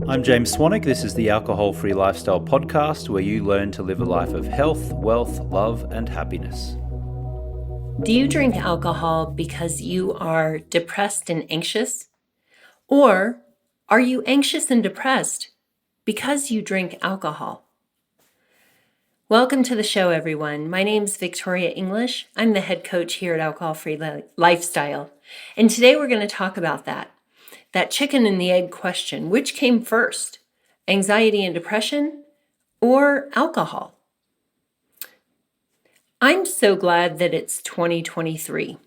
I'm James Swanwick. This is the Alcohol Free Lifestyle Podcast, where you learn to live a life of health, wealth, love, and happiness. Do you drink alcohol because you are depressed and anxious? Or are you anxious and depressed because you drink alcohol? Welcome to the show, everyone. My name's Victoria English. I'm the head coach here at Alcohol Free Lifestyle. And today we're going to talk about that chicken and the egg question. Which came first, anxiety and depression or alcohol? I'm so glad that it's 2023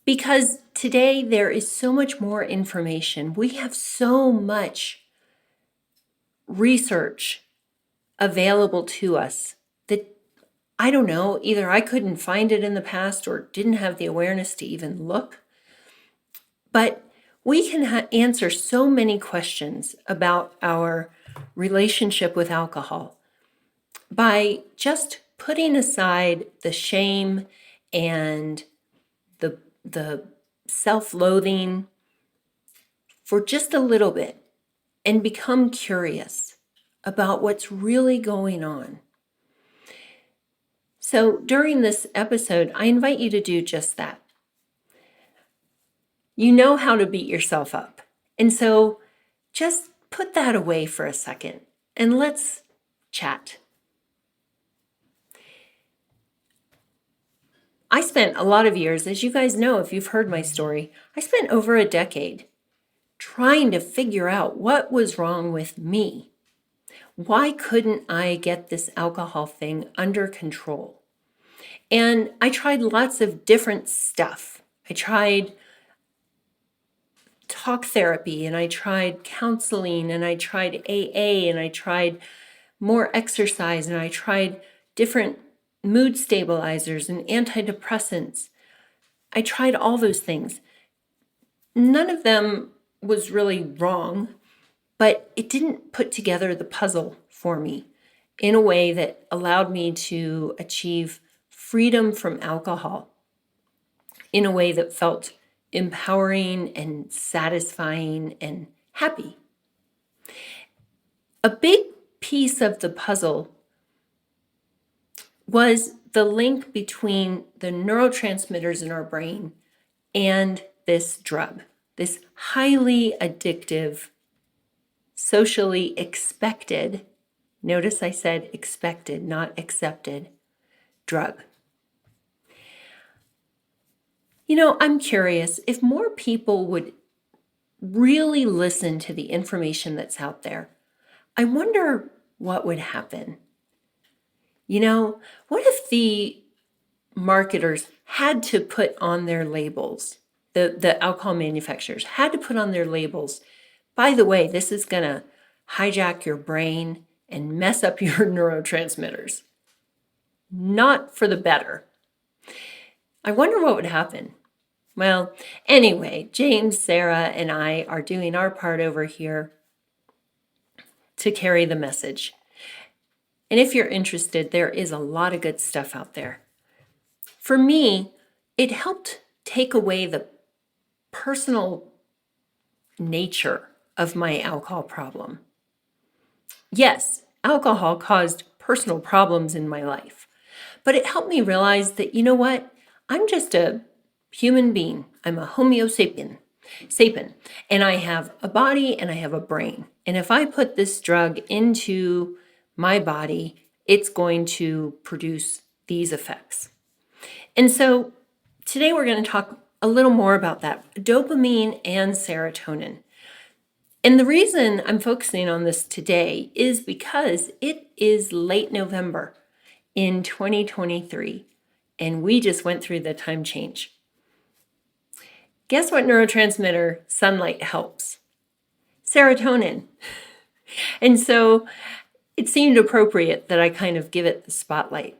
because today there is so much more information. We have so much research available to us that I don't know, either I couldn't find it in the past or didn't have the awareness to even look. But we can answer so many questions about our relationship with alcohol by just putting aside the shame and the self-loathing for just a little bit and become curious about what's really going on. So during this episode, I invite you to do just that. You know how to beat yourself up. And so just put that away for a second and let's chat. I spent a lot of years, as you guys know, if you've heard my story, I spent over a decade trying to figure out what was wrong with me. Why couldn't I get this alcohol thing under control? And I tried lots of different stuff. I tried talk therapy, and I tried counseling, and I tried AA, and I tried more exercise, and I tried different mood stabilizers and antidepressants. I tried all those things. None of them was really wrong, but it didn't put together the puzzle for me in a way that allowed me to achieve freedom from alcohol in a way that felt empowering and satisfying and happy. A big piece of the puzzle was the link between the neurotransmitters in our brain and this drug, this highly addictive, socially expected, notice I said expected, not accepted, drug. You know, I'm curious if more people would really listen to the information that's out there. I wonder what would happen. You know, what if the marketers had to put on their labels, the alcohol manufacturers had to put on their labels, by the way, this is going to hijack your brain and mess up your neurotransmitters. Not for the better. I wonder what would happen. Well, anyway, James, Sarah, and I are doing our part over here to carry the message. And if you're interested, there is a lot of good stuff out there. For me, it helped take away the personal nature of my alcohol problem. Yes, alcohol caused personal problems in my life, but it helped me realize that, you know what? I'm just a human being. I'm a Homo sapien, and I have a body and I have a brain. And if I put this drug into my body, it's going to produce these effects. And so today we're going to talk a little more about that, dopamine and serotonin. And the reason I'm focusing on this today is because it is late November in 2023, and we just went through the time change. Guess what neurotransmitter sunlight helps? Serotonin. And so it seemed appropriate that I kind of give it the spotlight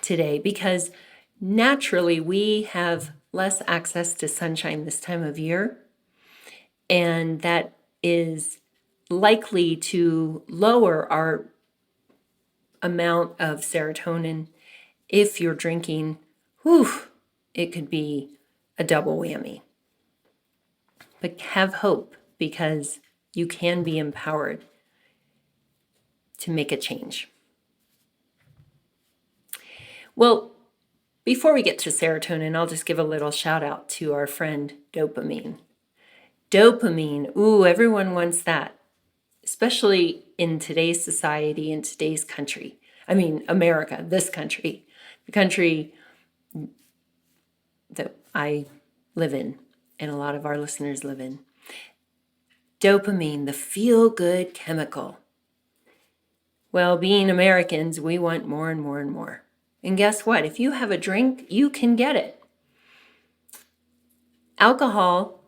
today because naturally we have less access to sunshine this time of year, and that is likely to lower our amount of serotonin. If you're drinking, it could be a double whammy. But have hope. because you can be empowered to make a change. Well, before we get to serotonin, I'll just give a little shout out to our friend dopamine. Dopamine, ooh, everyone wants that, especially in today's society, in today's country. I mean, America, this country, the country that I live in and a lot of our listeners live in. Dopamine, the feel-good chemical. Well, being Americans, we want more and more and more. And guess what? If you have a drink, you can get it. Alcohol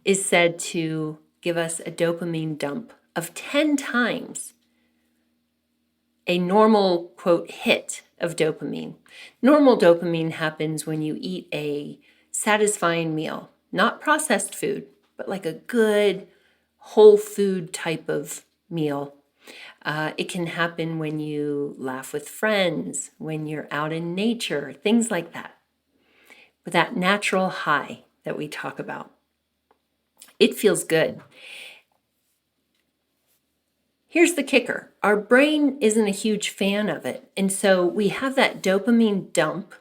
is said to give us a dopamine dump of 10 times a normal, quote, hit of dopamine. Normal dopamine happens when you eat a satisfying meal, not processed food, but like a good whole food type of meal. It can happen when you laugh with friends, when you're out in nature, things like that. But that natural high that we talk about, it feels good. Here's the kicker. Our brain isn't a huge fan of it. And so we have that dopamine dump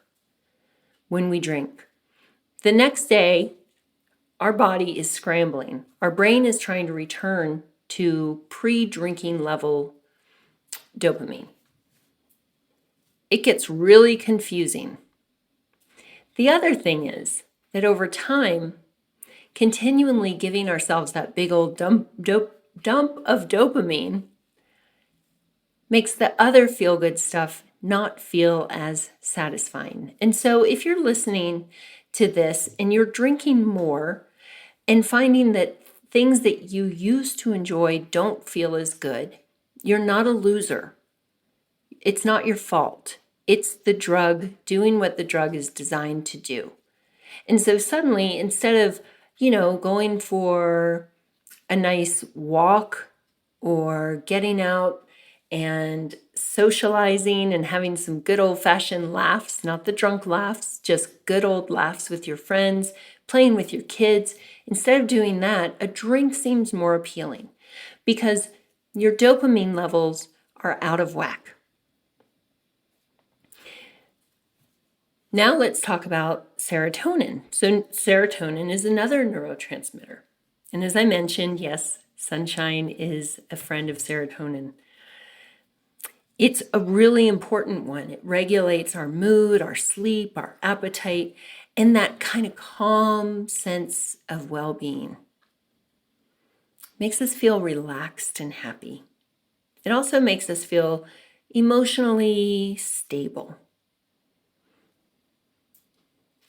when we drink. The next day, our body is scrambling. Our brain is trying to return to pre-drinking level dopamine. It gets really confusing. The other thing is that over time, continually giving ourselves that big old dump of dopamine makes the other feel-good stuff not feel as satisfying. And so if you're listening to this and you're drinking more and finding that things that you used to enjoy don't feel as good, you're not a loser. It's not your fault. It's the drug doing what the drug is designed to do. And so suddenly, instead of, going for a nice walk or getting out and socializing and having some good old-fashioned laughs, not the drunk laughs, just good old laughs with your friends, playing with your kids, instead of doing that, a drink seems more appealing because your dopamine levels are out of whack. Now let's talk about serotonin. So serotonin is another neurotransmitter. And as I mentioned, yes, sunshine is a friend of serotonin. It's a really important one. It regulates our mood, our sleep, our appetite, and that kind of calm sense of well-being. Makes us feel relaxed and happy. It also makes us feel emotionally stable.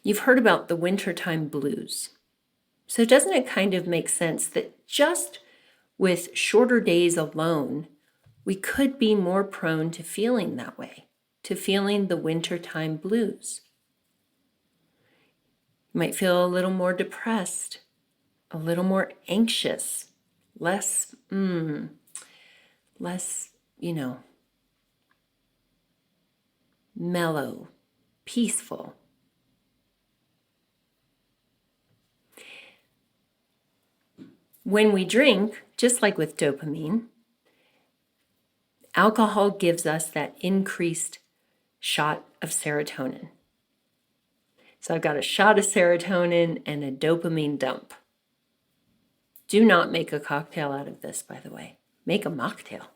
You've heard about the wintertime blues. So doesn't it kind of make sense that just with shorter days alone, we could be more prone to feeling that way, to feeling the wintertime blues? You might feel a little more depressed, a little more anxious, less, mellow, peaceful. When we drink, just like with dopamine, alcohol gives us that increased shot of serotonin. So I've got a shot of serotonin and a dopamine dump. Do not make a cocktail out of this, by the way. Make a mocktail.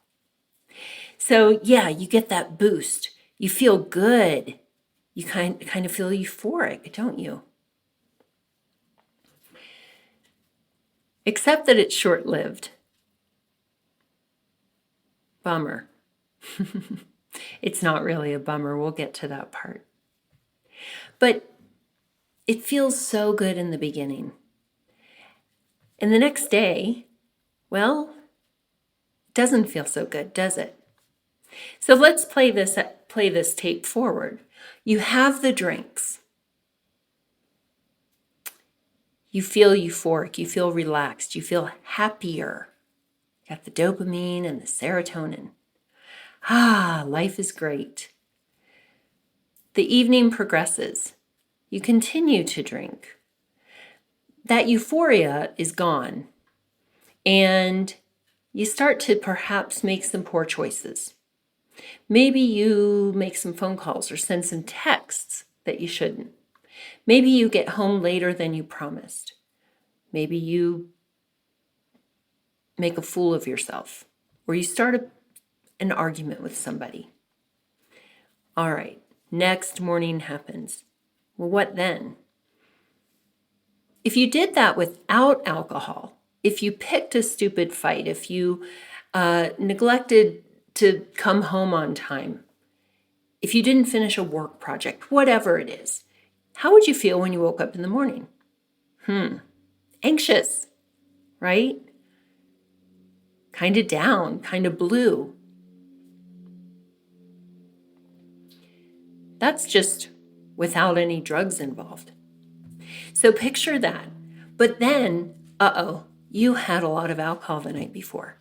So yeah, you get that boost. You feel good. You kind of feel euphoric, don't you? Except that it's short-lived. Bummer. It's not really a bummer. We'll get to that part. But it feels so good in the beginning. And the next day, well, it doesn't feel so good, does it? So let's play this tape forward. You have the drinks. You feel euphoric, you feel relaxed, you feel happier. You got the dopamine and the serotonin. Life is great. The evening progresses. You continue to drink. that euphoria is gone, and you start to perhaps make some poor choices. Maybe you make some phone calls or send some texts that you shouldn't. Maybe you get home later than you promised. Maybe you make a fool of yourself, or you start an argument with somebody. All right, next morning happens. Well, what then? If you did that without alcohol, if you picked a stupid fight, if you neglected to come home on time, if you didn't finish a work project, whatever it is, how would you feel when you woke up in the morning? Anxious, right? Kind of down, kind of blue. That's just without any drugs involved. So picture that. But then, you had a lot of alcohol the night before.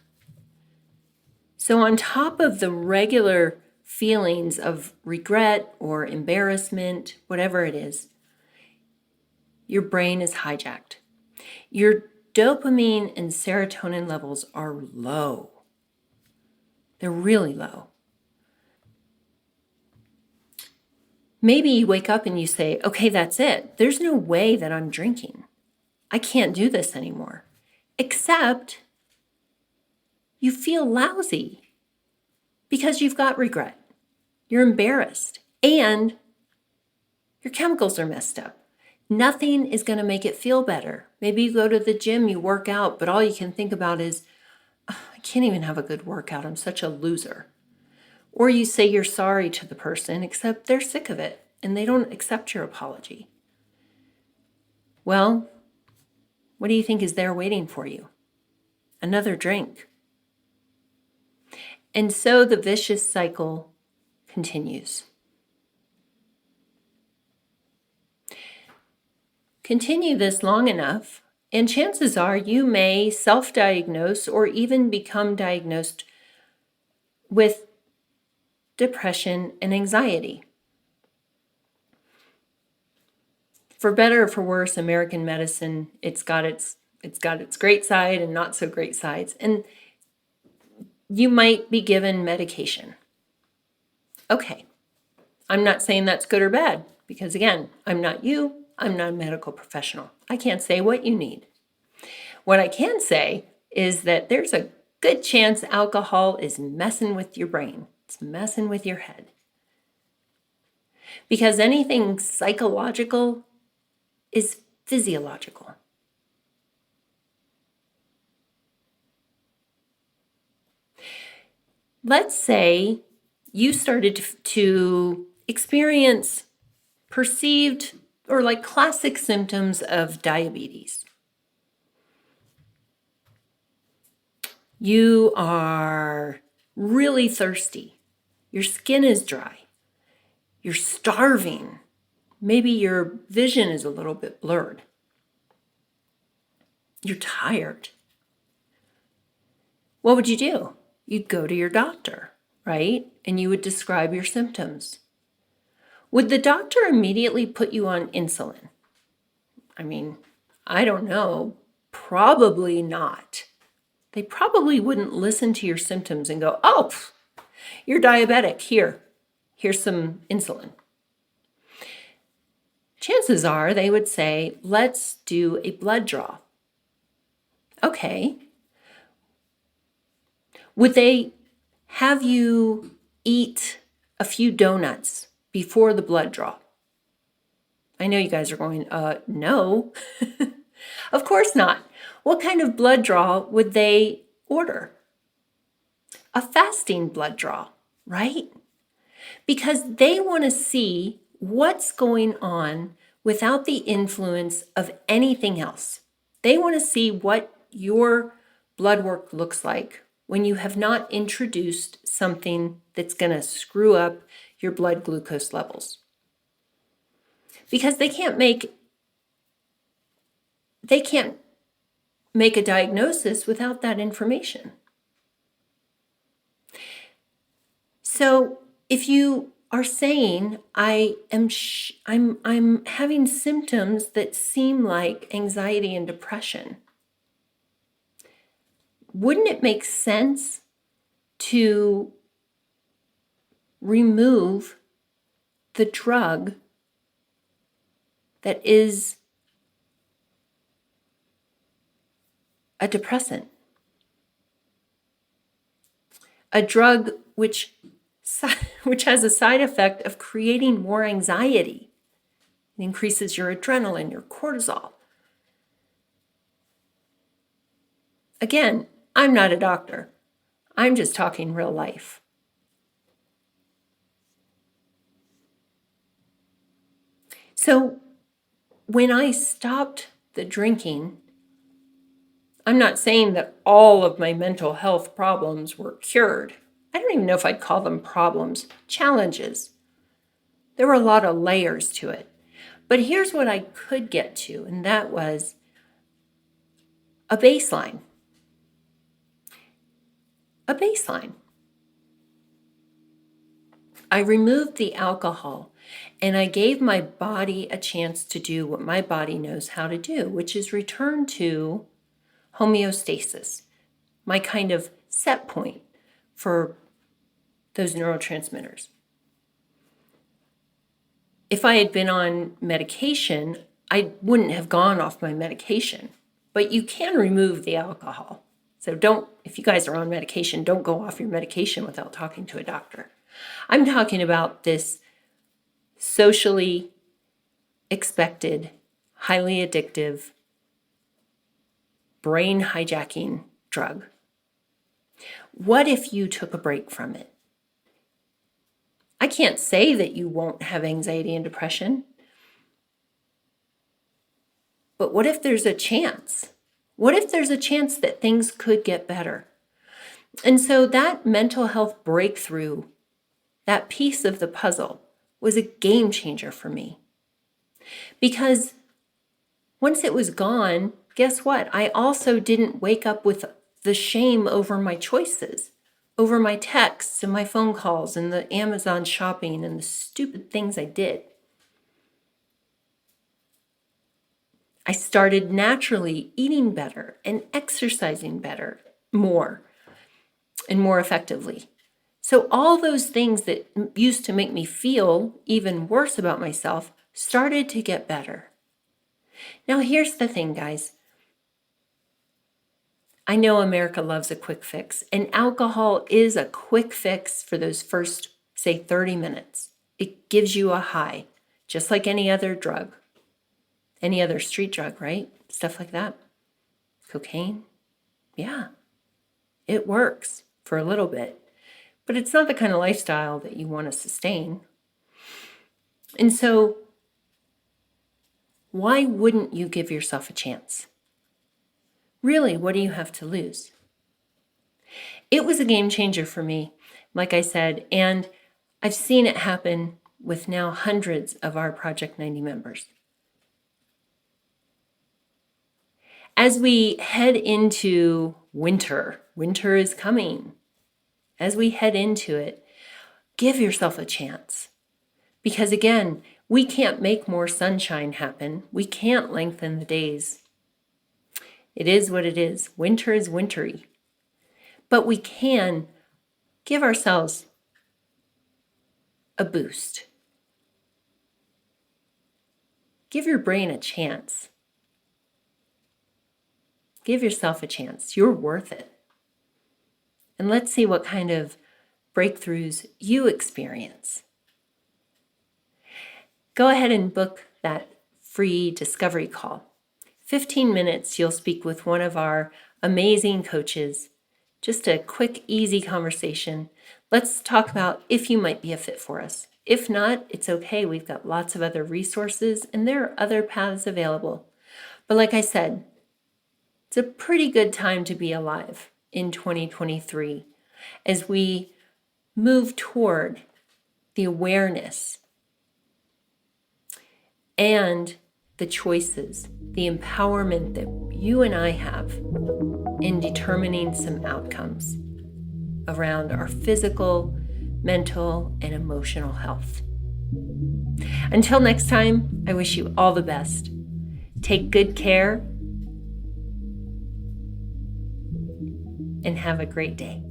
So on top of the regular feelings of regret or embarrassment, whatever it is, your brain is hijacked. Your dopamine and serotonin levels are low. They're really low. Maybe you wake up and you say, okay, that's it. There's no way that I'm drinking. I can't do this anymore. Except you feel lousy because you've got regret. You're embarrassed and your chemicals are messed up. Nothing is going to make it feel better. Maybe you go to the gym, you work out, but all you can think about is, I can't even have a good workout. I'm such a loser. Or you say you're sorry to the person, except they're sick of it and they don't accept your apology. Well, what do you think is there waiting for you? Another drink. And so the vicious cycle continues. Continue this long enough, and chances are you may self-diagnose or even become diagnosed with depression and anxiety. For better or for worse, American medicine, it's got its great side and not so great sides. And you might be given medication. Okay, I'm not saying that's good or bad, because again, I'm not you, I'm not a medical professional. I can't say what you need. What I can say is that there's a good chance alcohol is messing with your brain. It's messing with your head. Because anything psychological is physiological. Let's say you started to experience perceived or like classic symptoms of diabetes. You are really thirsty. Your skin is dry. You're starving. Maybe your vision is a little bit blurred. You're tired. What would you do? You'd go to your doctor, right? And you would describe your symptoms. Would the doctor immediately put you on insulin? I mean, I don't know. Probably not. They probably wouldn't listen to your symptoms and go, oh, you're diabetic. Here's some insulin. Chances are they would say, let's do a blood draw. Okay. Would they have you eat a few donuts before the blood draw? I know you guys are going, no. Of course not. What kind of blood draw would they order? A fasting blood draw, right? Because they want to see what's going on without the influence of anything else. They want to see what your blood work looks like when you have not introduced something that's going to screw up your blood glucose levels. Because they can't make a diagnosis without that information. So if you are saying I'm having symptoms that seem like anxiety and depression. Wouldn't it make sense to remove the drug that is a depressant? A drug which has a side effect of creating more anxiety. It increases your adrenaline, your cortisol. Again, I'm not a doctor. I'm just talking real life. So when I stopped the drinking, I'm not saying that all of my mental health problems were cured. I don't even know if I'd call them problems, challenges. There were a lot of layers to it. But here's what I could get to, and that was a baseline. A baseline. I removed the alcohol and I gave my body a chance to do what my body knows how to do, which is return to homeostasis, my kind of set point for those neurotransmitters. If I had been on medication, I wouldn't have gone off my medication. But you can remove the alcohol. So if you guys are on medication, don't go off your medication without talking to a doctor. I'm talking about this socially expected, highly addictive, brain hijacking drug. What if you took a break from it? I can't say that you won't have anxiety and depression, but what if there's a chance? What if there's a chance that things could get better? And so that mental health breakthrough, that piece of the puzzle, was a game changer for me. Because once it was gone, guess what? I also didn't wake up with the shame over my choices, over my texts and my phone calls and the Amazon shopping and the stupid things I did. I started naturally eating better and exercising better, more and more effectively. So all those things that used to make me feel even worse about myself started to get better. Now, here's the thing, guys. I know America loves a quick fix, and alcohol is a quick fix for those first, say, 30 minutes. It gives you a high, just like any other drug, any other street drug, right? Stuff like that. Cocaine. Yeah, it works for a little bit, but it's not the kind of lifestyle that you want to sustain. And so, why wouldn't you give yourself a chance? Really, what do you have to lose? It was a game changer for me, like I said, and I've seen it happen with now hundreds of our Project 90 members. As we head into winter is coming. As we head into it, give yourself a chance. Because again, we can't make more sunshine happen. We can't lengthen the days. It is what it is. Winter is wintry. But we can give ourselves a boost. Give your brain a chance. Give yourself a chance. You're worth it. And let's see what kind of breakthroughs you experience. Go ahead and book that free discovery call. 15 minutes, you'll speak with one of our amazing coaches. Just a quick, easy conversation. Let's talk about if you might be a fit for us. If not, it's okay. We've got lots of other resources and there are other paths available. But like I said, it's a pretty good time to be alive in 2023 as we move toward the awareness and the choices, the empowerment that you and I have in determining some outcomes around our physical, mental, and emotional health. Until next time, I wish you all the best. Take good care and have a great day.